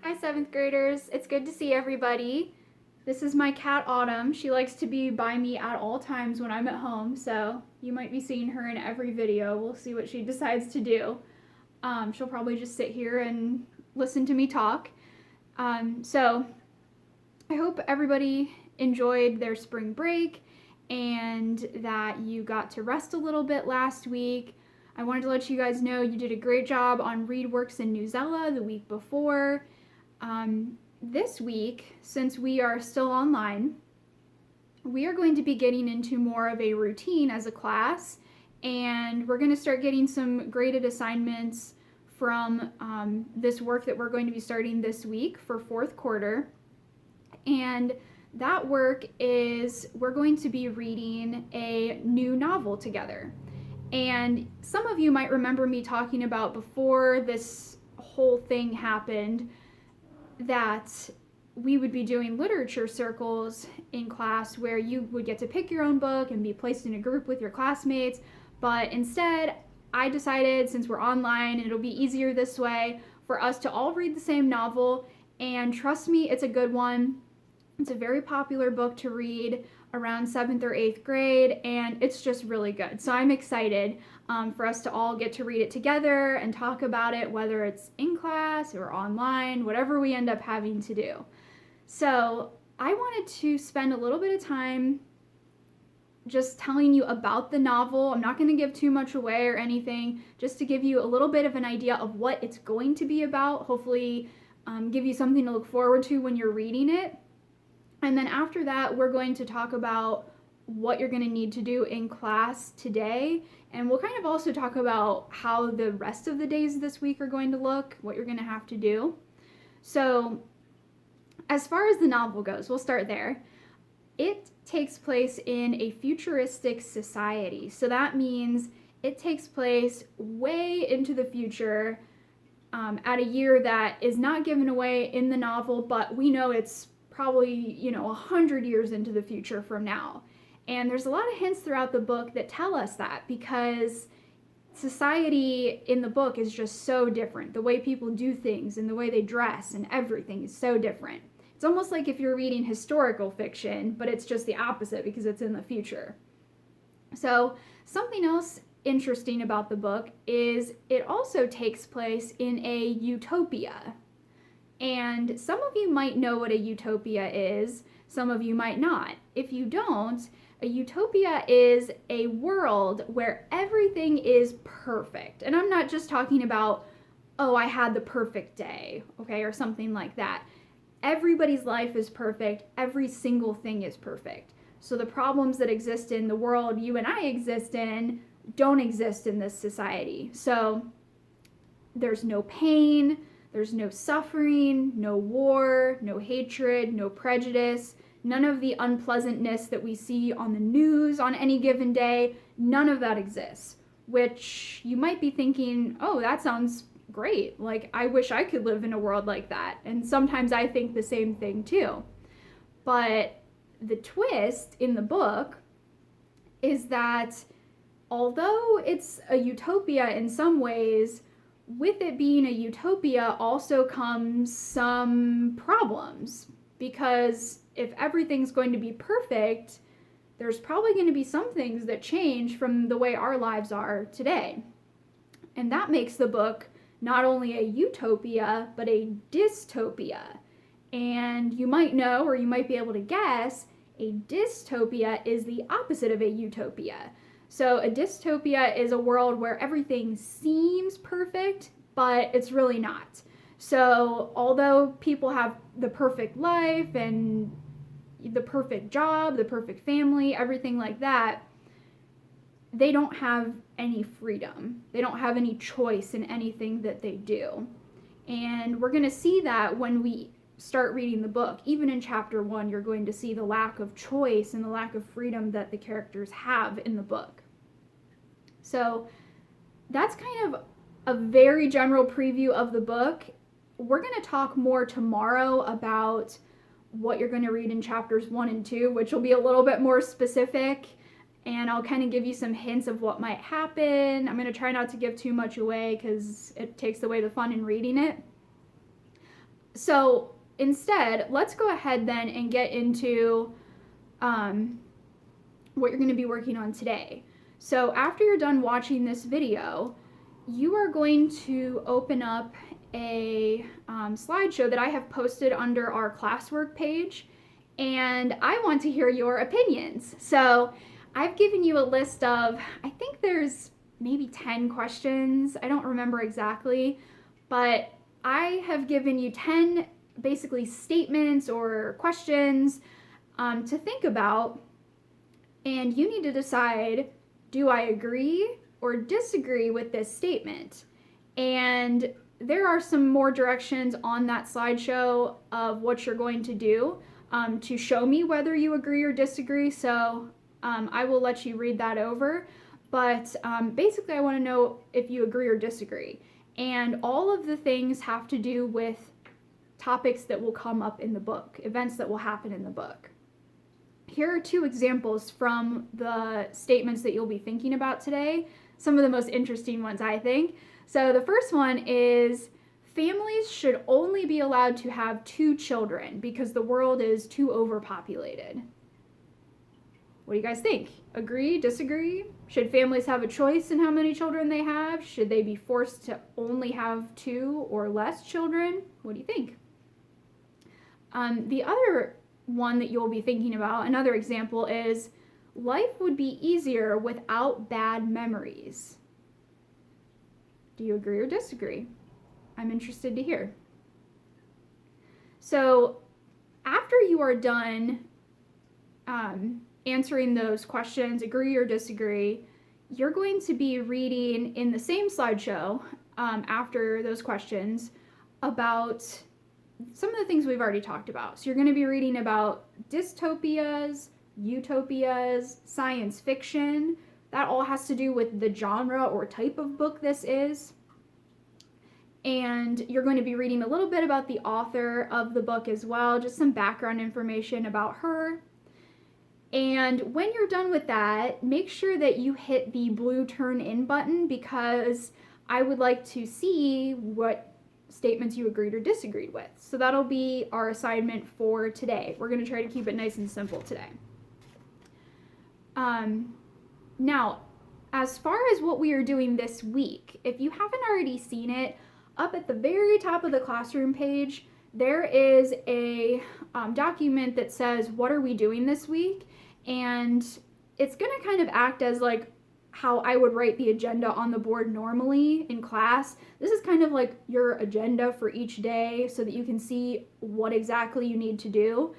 Hi, seventh graders. It's good to see everybody. This is my cat Autumn. She likes to be by me at all times when I'm at home, so you might be seeing her in every video. We'll see what she decides to do. She'll probably just sit here and listen to me talk. So I hope everybody enjoyed their spring break and that you got to rest a little bit last week. I wanted to let you guys know you did a great job on ReadWorks and Newsela the week before. This week, since we are still online, we are going to be getting into more of a routine as a class, and we're going to start getting some graded assignments from this work that we're going to be starting this week for fourth quarter. And that work is we're going to be reading a new novel together. And some of you might remember me talking about before this whole thing happened that we would be doing literature circles in class where you would get to pick your own book and be placed in a group with your classmates. But instead, I decided, since we're online and it'll be easier this way, for us to all read the same novel. And trust me, it's a good one. It's a very popular book to read around 7th or 8th grade, and it's just really good. So I'm excited for us to all get to read it together and talk about it, whether it's in class or online, whatever we end up having to do. So I wanted to spend a little bit of time just telling you about the novel. I'm not going to give too much away or anything, just to give you a little bit of an idea of what it's going to be about, hopefully give you something to look forward to when you're reading it. And then after that, we're going to talk about what you're going to need to do in class today. And we'll kind of also talk about how the rest of the days this week are going to look, what you're going to have to do. So as far as the novel goes, we'll start there. It takes place in a futuristic society. So that means it takes place way into the future at a year that is not given away in the novel, but we know it's probably 100 years into the future from now. And there's a lot of hints throughout the book that tell us that, because society in the book is just so different. The way people do things and the way they dress and everything is so different. It's almost like if you're reading historical fiction, but it's just the opposite because it's in the future. So something else interesting about the book is it also takes place in a utopia. And some of you might know what a utopia is, some of you might not. If you don't, a utopia is a world where everything is perfect. And I'm not just talking about, oh, I had the perfect day, okay, or something like that. Everybody's life is perfect. Every single thing is perfect. So the problems that exist in the world you and I exist in don't exist in this society. So there's no pain, there's no suffering, no war, no hatred, no prejudice, none of the unpleasantness that we see on the news on any given day. None of that exists, which you might be thinking, oh, that sounds great. Like, I wish I could live in a world like that. And sometimes I think the same thing too. But the twist in the book is that although it's a utopia in some ways, with it being a utopia also comes some problems, because if everything's going to be perfect, there's probably going to be some things that change from the way our lives are today. And that makes the book not only a utopia, but a dystopia. And you might know, or you might be able to guess, a dystopia is the opposite of a utopia. So a dystopia is a world where everything seems perfect, but it's really not. So although people have the perfect life and the perfect job, the perfect family, everything like that, they don't have any freedom. They don't have any choice in anything that they do. And we're going to see that when we start reading the book. Even in chapter 1, you're going to see the lack of choice and the lack of freedom that the characters have in the book. So that's kind of a very general preview of the book. We're going to talk more tomorrow about what you're going to read in chapters 1 and 2, which will be a little bit more specific, and I'll kind of give you some hints of what might happen. I'm going to try not to give too much away because it takes away the fun in reading it. So instead, let's go ahead then and get into what you're going to be working on today. So after you're done watching this video, you are going to open up a slideshow that I have posted under our classwork page, and I want to hear your opinions. So I've given you a list of, I think there's maybe 10 questions. I don't remember exactly, but I have given you 10 basically statements or questions to think about, and you need to decide, do I agree or disagree with this statement? And there are some more directions on that slideshow of what you're going to do to show me whether you agree or disagree. So I will let you read that over. But basically, I want to know if you agree or disagree. And all of the things have to do with topics that will come up in the book, events that will happen in the book. Here are 2 examples from the statements that you'll be thinking about today. Some of the most interesting ones, I think. So the first one is, families should only be allowed to have 2 children because the world is too overpopulated. What do you guys think? Agree? Disagree? Should families have a choice in how many children they have? Should they be forced to only have 2 or less children? What do you think? The other one that you'll be thinking about, another example, is life would be easier without bad memories. Do you agree or disagree? I'm interested to hear. So after you are done answering those questions, agree or disagree, you're going to be reading in the same slideshow after those questions about some of the things we've already talked about. So you're going to be reading about dystopias, utopias, science fiction. That all has to do with the genre or type of book this is. And you're going to be reading a little bit about the author of the book as well, just some background information about her. And when you're done with that, make sure that you hit the blue turn in button, because I would like to see what statements you agreed or disagreed with. So that'll be our assignment for today. We're going to try to keep it nice and simple today. Now, as far as what we are doing this week, if you haven't already seen it, up at the very top of the classroom page, there is a document that says, what are we doing this week? And it's going to kind of act as like how I would write the agenda on the board normally in class. This is kind of like your agenda for each day so that you can see what exactly you need to do.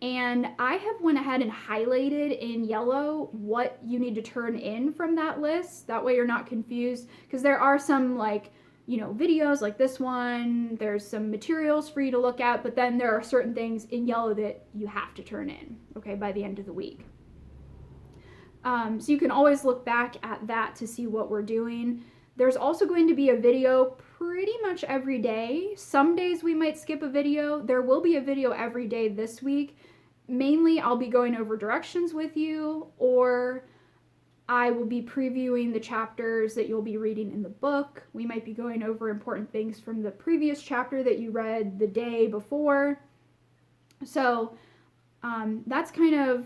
And I have went ahead and highlighted in yellow what you need to turn in from that list. That way you're not confused, because there are some videos like this one, there's some materials for you to look at, but then there are certain things in yellow that you have to turn in, okay, by the end of the week. So you can always look back at that to see what we're doing. There's also going to be a video pretty much every day. Some days we might skip a video. There will be a video every day this week. Mainly I'll be going over directions with you, or I will be previewing the chapters that you'll be reading in the book. We might be going over important things from the previous chapter that you read the day before. So that's kind of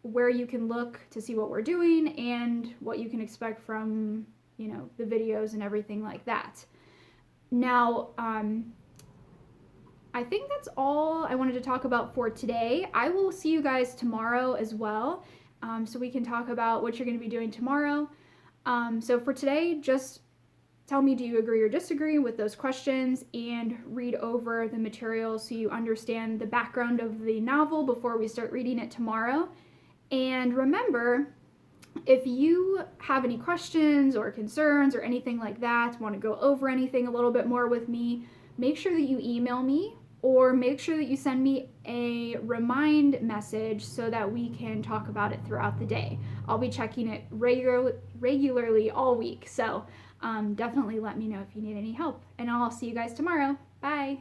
where you can look to see what we're doing and what you can expect from, the videos and everything like that. Now, I think that's all I wanted to talk about for today. I will see you guys tomorrow as well. So we can talk about what you're going to be doing tomorrow. So for today, just tell me, do you agree or disagree with those questions, and read over the material so you understand the background of the novel before we start reading it tomorrow. And remember, if you have any questions or concerns or anything like that, want to go over anything a little bit more with me, make sure that you email me, or make sure that you send me a remind message so that we can talk about it throughout the day. I'll be checking it regularly all week, so definitely let me know if you need any help. And I'll see you guys tomorrow. Bye!